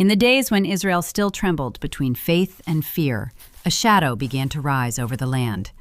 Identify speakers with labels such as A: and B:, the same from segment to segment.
A: In the days when Israel still trembled between faith and fear, a shadow began to rise over the land.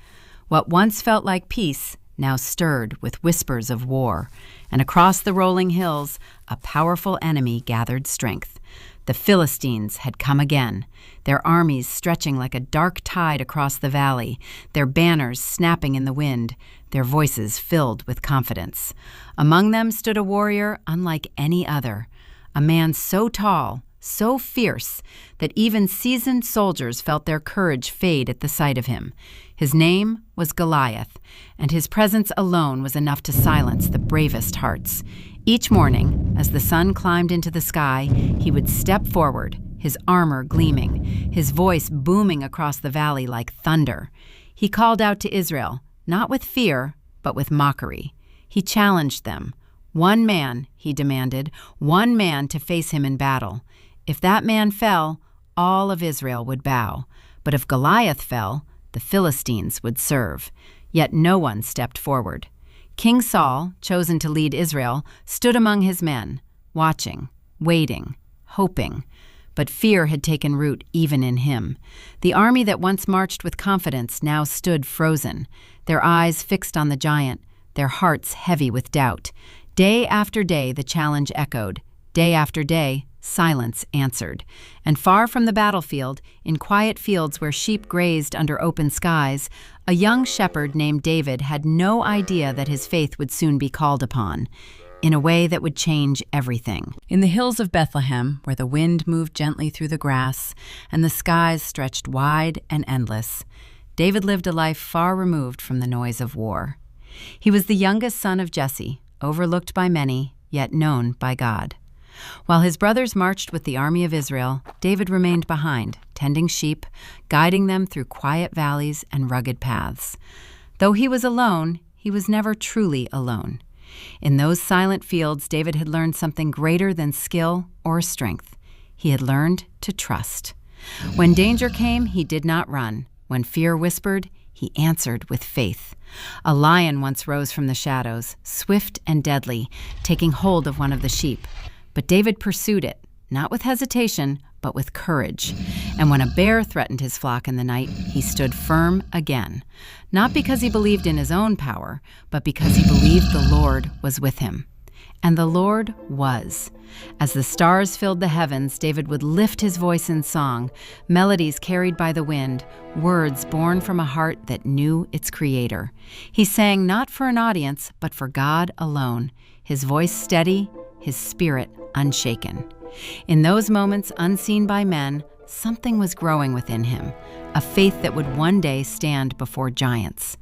A: What once felt like peace now stirred with whispers of war, and across the rolling hills, a powerful enemy gathered strength. The Philistines had come again, their armies stretching like a dark tide across the valley, their banners snapping in the wind, their voices filled with confidence. Among them stood a warrior unlike any other, a man so tall, so fierce, that even seasoned soldiers felt their courage fade at the sight of him. His name was Goliath, and his presence alone was enough to silence the bravest hearts. Each morning, as the sun climbed into the sky, he would step forward, his armor gleaming, his voice booming across the valley like thunder. He called out to Israel, not with fear, but with mockery. He challenged them. One man, he demanded, one man to face him in battle. If that man fell, all of Israel would bow. But if Goliath fell, the Philistines would serve. Yet no one stepped forward. King Saul, chosen to lead Israel, stood among his men, watching, waiting, hoping. But fear had taken root even in him. The army that once marched with confidence now stood frozen, their eyes fixed on the giant, their hearts heavy with doubt. Day after day the challenge echoed. Day after day, silence answered. And far from the battlefield, in quiet fields where sheep grazed under open skies, a young shepherd named David had no idea that his faith would soon be called upon, in a way that would change everything. In the hills of Bethlehem, where the wind moved gently through the grass and the skies stretched wide and endless, David lived a life far removed from the noise of war. He was the youngest son of Jesse, overlooked by many, yet known by God. While his brothers marched with the army of Israel, David remained behind, tending sheep, guiding them through quiet valleys and rugged paths. Though he was alone, he was never truly alone. In those silent fields, David had learned something greater than skill or strength. He had learned to trust. When danger came, he did not run. When fear whispered, he answered with faith. A lion once rose from the shadows, swift and deadly, taking hold of one of the sheep. But David pursued it, not with hesitation, but with courage. And when a bear threatened his flock in the night, he stood firm again, not because he believed in his own power, but because he believed the Lord was with him. And the Lord was. As the stars filled the heavens, David would lift his voice in song, melodies carried by the wind, words born from a heart that knew its creator. He sang not for an audience, but for God alone, his voice steady, his spirit unshaken. In those moments unseen by men, something was growing within him, a faith that would one day stand before giants.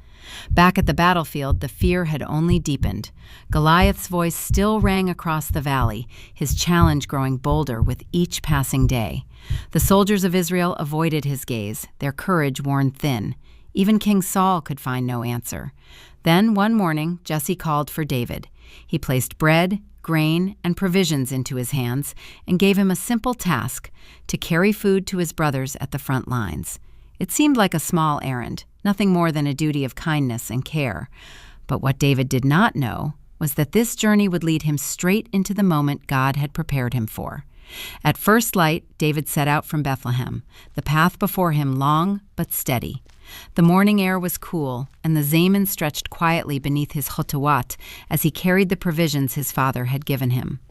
A: Back at the battlefield, the fear had only deepened. Goliath's voice still rang across the valley, his challenge growing bolder with each passing day. The soldiers of Israel avoided his gaze, their courage worn thin. Even King Saul could find no answer. Then one morning, Jesse called for David. He placed bread, grain, and provisions into his hands and gave him a simple task, to carry food to his brothers at the front lines. It seemed like a small errand, nothing more than a duty of kindness and care. But what David did not know was that this journey would lead him straight into the moment God had prepared him for. At first light, David set out from Bethlehem, the path before him long but steady. The morning air was cool, and the Zamin stretched quietly beneath his chotawat as he carried the provisions his father had given him.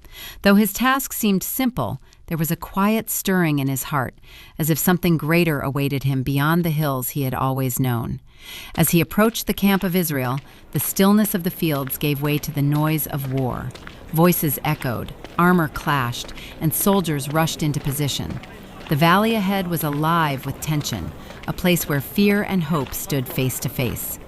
A: Though his task seemed simple, there was a quiet stirring in his heart, as if something greater awaited him beyond the hills he had always known. As he approached the camp of Israel, the stillness of the fields gave way to the noise of war. Voices echoed, armor clashed, and soldiers rushed into position. The valley ahead was alive with tension, a place where fear and hope stood face to face.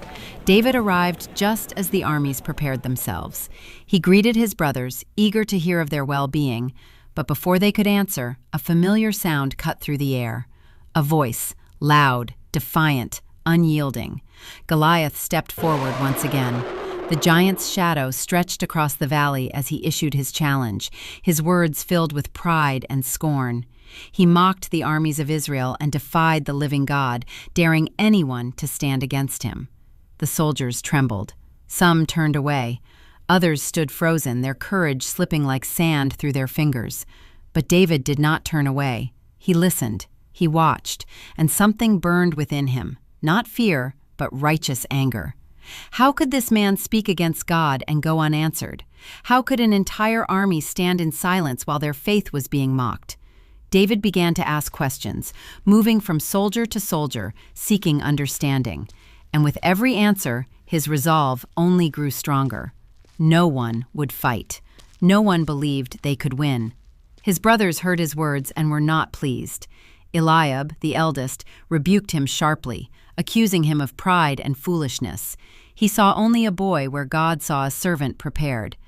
A: David arrived just as the armies prepared themselves. He greeted his brothers, eager to hear of their well-being, but before they could answer, a familiar sound cut through the air. A voice, loud, defiant, unyielding. Goliath stepped forward once again. The giant's shadow stretched across the valley as he issued his challenge, his words filled with pride and scorn. He mocked the armies of Israel and defied the living God, daring anyone to stand against him. The soldiers trembled. Some turned away. Others stood frozen, their courage slipping like sand through their fingers. But David did not turn away. He listened, he watched, and something burned within him, not fear, but righteous anger. How could this man speak against God and go unanswered? How could an entire army stand in silence while their faith was being mocked? David began to ask questions, moving from soldier to soldier, seeking understanding. And with every answer, his resolve only grew stronger. No one would fight. No one believed they could win. His brothers heard his words and were not pleased. Eliab, the eldest, rebuked him sharply, accusing him of pride and foolishness. He saw only a boy where God saw a servant prepared.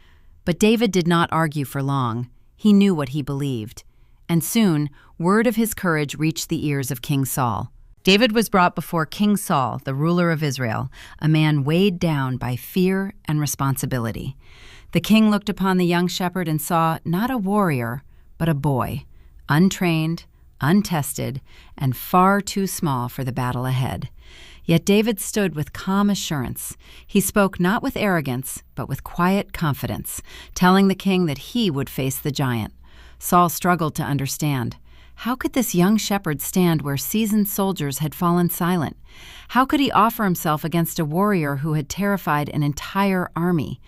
A: But David did not argue for long. He knew what he believed. And soon, word of his courage reached the ears of King Saul. David was brought before King Saul, the ruler of Israel, a man weighed down by fear and responsibility. The king looked upon the young shepherd and saw not a warrior, but a boy, untrained, untested, and far too small for the battle ahead. Yet David stood with calm assurance. He spoke not with arrogance, but with quiet confidence, telling the king that he would face the giant. Saul struggled to understand. How could this young shepherd stand where seasoned soldiers had fallen silent? How could he offer himself against a warrior who had terrified an entire army?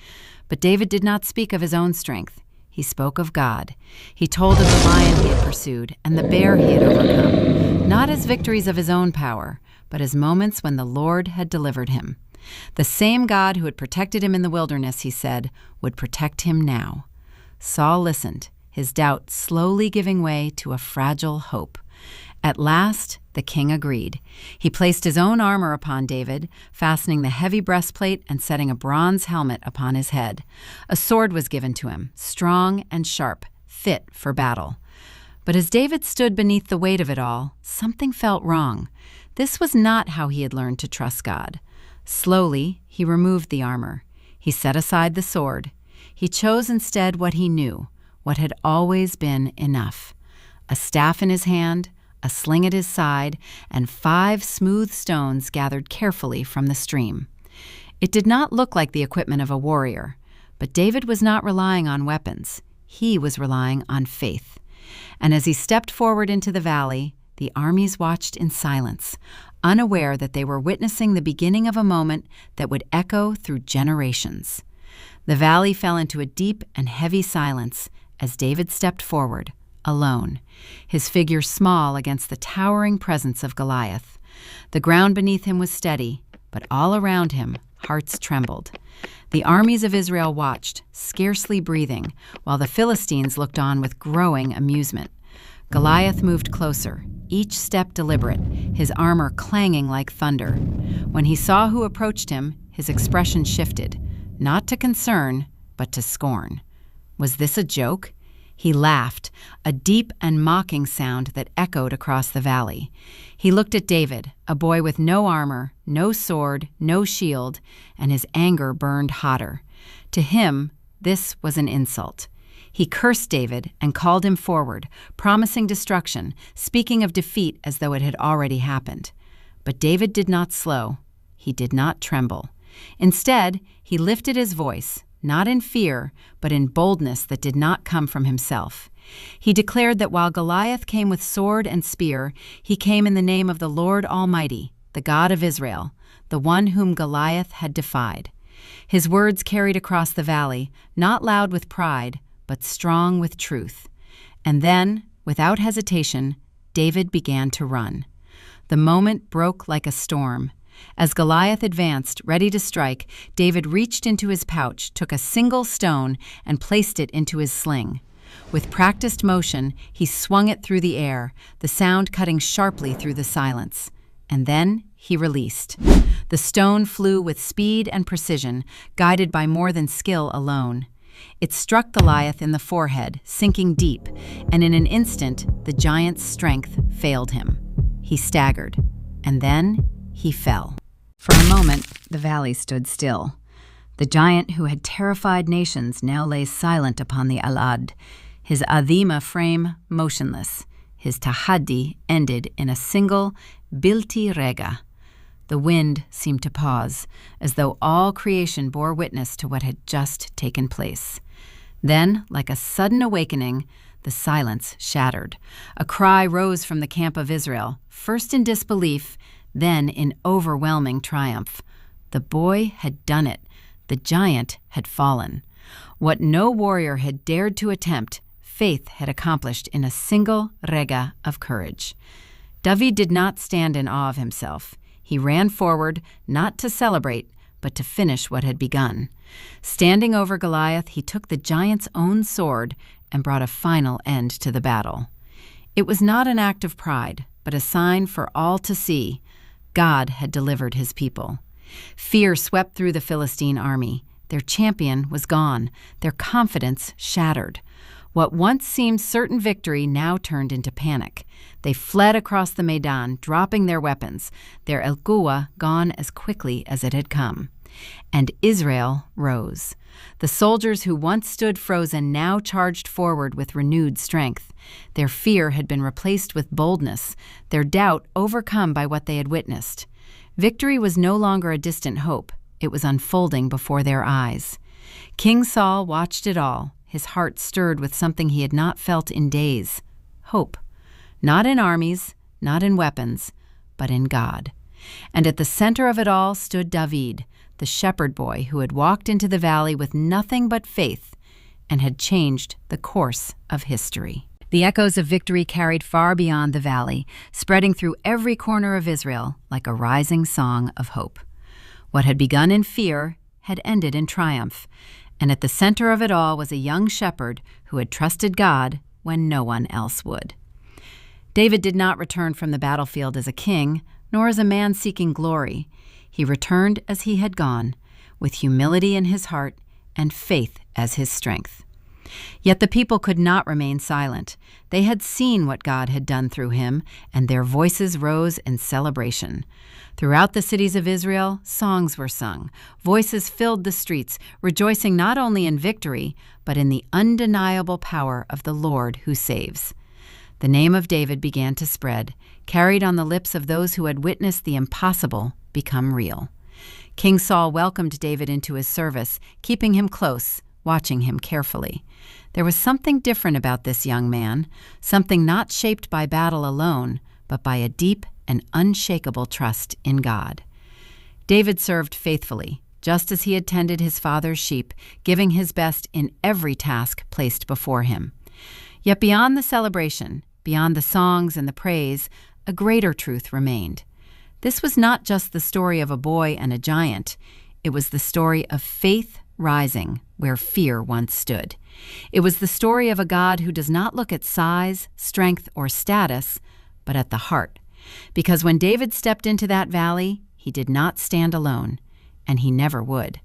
A: But David did not speak of his own strength. He spoke of God. He told of the lion he had pursued and the bear he had overcome, not as victories of his own power, but as moments when the Lord had delivered him. The same God who had protected him in the wilderness, he said, would protect him now. Saul listened, his doubt slowly giving way to a fragile hope. At last, the king agreed. He placed his own armor upon David, fastening the heavy breastplate and setting a bronze helmet upon his head. A sword was given to him, strong and sharp, fit for battle. But as David stood beneath the weight of it all, something felt wrong. This was not how he had learned to trust God. Slowly, he removed the armor. He set aside the sword. He chose instead what he knew, what had always been enough. A staff in his hand, a sling at his side, and 5 smooth stones gathered carefully from the stream. It did not look like the equipment of a warrior, but David was not relying on weapons. He was relying on faith. And as he stepped forward into the valley, the armies watched in silence, unaware that they were witnessing the beginning of a moment that would echo through generations. The valley fell into a deep and heavy silence as David stepped forward, alone, his figure small against the towering presence of Goliath. The ground beneath him was steady, but all around him, hearts trembled. The armies of Israel watched, scarcely breathing, while the Philistines looked on with growing amusement. Goliath moved closer, each step deliberate, his armor clanging like thunder. When he saw who approached him, his expression shifted, not to concern, but to scorn. Was this a joke? He laughed, a deep and mocking sound that echoed across the valley. He looked at David, a boy with no armor, no sword, no shield, and his anger burned hotter. To him, this was an insult. He cursed David and called him forward, promising destruction, speaking of defeat as though it had already happened. But David did not slow. He did not tremble. Instead, he lifted his voice, not in fear, but in boldness that did not come from himself. He declared that while Goliath came with sword and spear, he came in the name of the Lord Almighty, the God of Israel, the one whom Goliath had defied. His words carried across the valley, not loud with pride, but strong with truth. And then, without hesitation, David began to run. The moment broke like a storm. As Goliath advanced, ready to strike, David reached into his pouch, took a single stone, and placed it into his sling. With practiced motion, he swung it through the air, the sound cutting sharply through the silence. And then he released. The stone flew with speed and precision, guided by more than skill alone. It struck Goliath in the forehead, sinking deep, and in an instant, the giant's strength failed him. He staggered, and then he fell. For a moment, the valley stood still. The giant who had terrified nations now lay silent upon the Alad, his Adhima frame motionless, his Tahaddi ended in a single Bilti Rega. The wind seemed to pause, as though all creation bore witness to what had just taken place. Then, like a sudden awakening, The silence shattered. A cry rose from the camp of Israel, first in disbelief, then in overwhelming triumph. The boy had done it. The giant had fallen. What no warrior had dared to attempt, faith had accomplished in a single rega of courage. David did not stand in awe of himself. He ran forward, not to celebrate, but to finish what had begun. Standing over Goliath, he took the giant's own sword and brought a final end to the battle. It was not an act of pride, but a sign for all to see. God had delivered his people. Fear swept through the Philistine army. Their champion was gone, their confidence shattered. What once seemed certain victory now turned into panic. They fled across the Maidan, dropping their weapons, their El Quwa gone as quickly as it had come. And Israel rose. The soldiers who once stood frozen now charged forward with renewed strength. Their fear had been replaced with boldness, their doubt overcome by what they had witnessed. Victory was no longer a distant hope. It was unfolding before their eyes. King Saul watched it all, his heart stirred with something he had not felt in days. Hope. Not in armies, not in weapons, but in God. And at the center of it all stood David, the shepherd boy who had walked into the valley with nothing but faith and had changed the course of history. The echoes of victory carried far beyond the valley, spreading through every corner of Israel like a rising song of hope. What had begun in fear had ended in triumph, and at the center of it all was a young shepherd who had trusted God when no one else would. David did not return from the battlefield as a king, nor as a man seeking glory. He returned as he had gone, with humility in his heart and faith as his strength. Yet the people could not remain silent. They had seen what God had done through him, and their voices rose in celebration. Throughout the cities of Israel, songs were sung. Voices filled the streets, rejoicing not only in victory, but in the undeniable power of the Lord who saves. The name of David began to spread, carried on the lips of those who had witnessed the impossible become real. King Saul welcomed David into his service, keeping him close, watching him carefully. There was something different about this young man, something not shaped by battle alone, but by a deep and unshakable trust in God. David served faithfully, just as he had tended his father's sheep, giving his best in every task placed before him. Yet beyond the celebration, beyond the songs and the praise, a greater truth remained. This was not just the story of a boy and a giant. It was the story of faith rising where fear once stood. It was the story of a God who does not look at size, strength, or status, but at the heart. Because when David stepped into that valley, he did not stand alone, and he never would.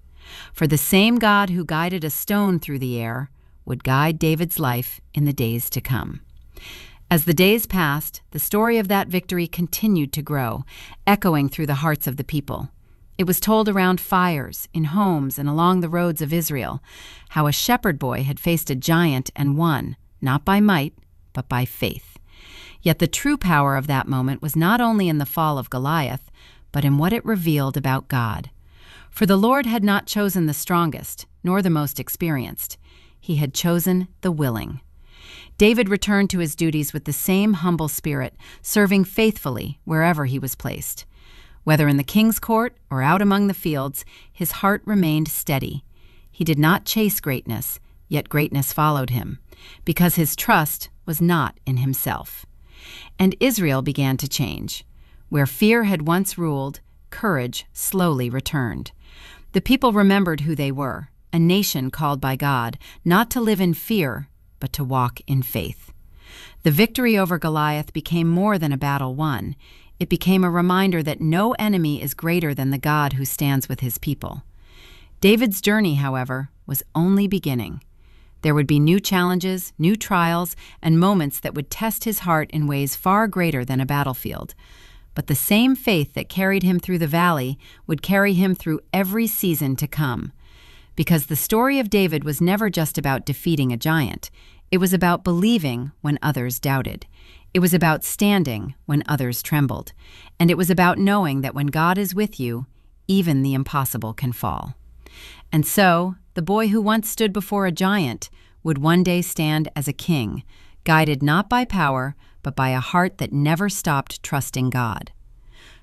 A: For the same God who guided a stone through the air would guide David's life in the days to come. As the days passed, the story of that victory continued to grow, echoing through the hearts of the people. It was told around fires, in homes, and along the roads of Israel, how a shepherd boy had faced a giant and won, not by might, but by faith. Yet the true power of that moment was not only in the fall of Goliath, but in what it revealed about God. For the Lord had not chosen the strongest, nor the most experienced. He had chosen the willing. David returned to his duties with the same humble spirit, serving faithfully wherever he was placed. Whether in the king's court or out among the fields, his heart remained steady. He did not chase greatness, yet greatness followed him, because his trust was not in himself. And Israel began to change. Where fear had once ruled, courage slowly returned. The people remembered who they were, a nation called by God, not to live in fear, but to walk in faith. The victory over Goliath became more than a battle won. It became a reminder that no enemy is greater than the God who stands with his people. David's journey, however, was only beginning. There would be new challenges, new trials, and moments that would test his heart in ways far greater than a battlefield. But the same faith that carried him through the valley would carry him through every season to come. Because the story of David was never just about defeating a giant. It was about believing when others doubted. It was about standing when others trembled. And it was about knowing that when God is with you, even the impossible can fall. And so, the boy who once stood before a giant would one day stand as a king, guided not by power, but by a heart that never stopped trusting God.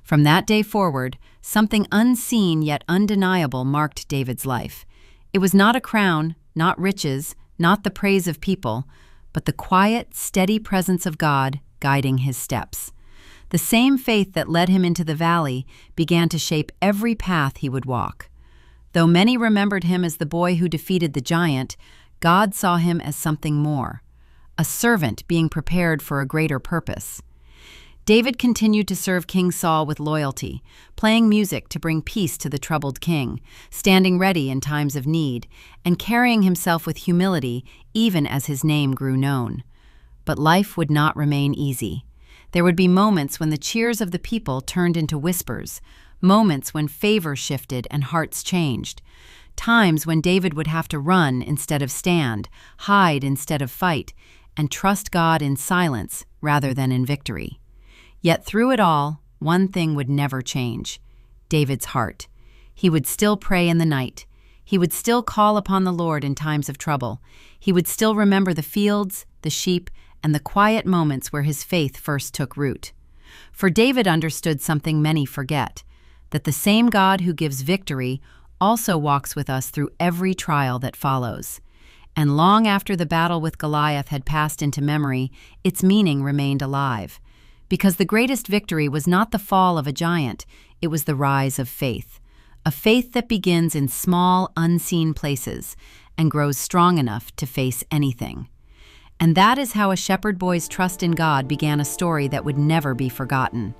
A: From that day forward, something unseen yet undeniable marked David's life. It was not a crown, not riches, not the praise of people, but the quiet, steady presence of God guiding his steps. The same faith that led him into the valley began to shape every path he would walk. Though many remembered him as the boy who defeated the giant, God saw him as something more, a servant being prepared for a greater purpose. David continued to serve King Saul with loyalty, playing music to bring peace to the troubled king, standing ready in times of need, and carrying himself with humility even as his name grew known. But life would not remain easy. There would be moments when the cheers of the people turned into whispers, moments when favor shifted and hearts changed, times when David would have to run instead of stand, hide instead of fight, and trust God in silence rather than in victory. Yet through it all, one thing would never change: David's heart. He would still pray in the night. He would still call upon the Lord in times of trouble. He would still remember the fields, the sheep, and the quiet moments where his faith first took root. For David understood something many forget, that the same God who gives victory also walks with us through every trial that follows. And long after the battle with Goliath had passed into memory, its meaning remained alive. Because the greatest victory was not the fall of a giant, it was the rise of faith. A faith that begins in small, unseen places and grows strong enough to face anything. And that is how a shepherd boy's trust in God began a story that would never be forgotten.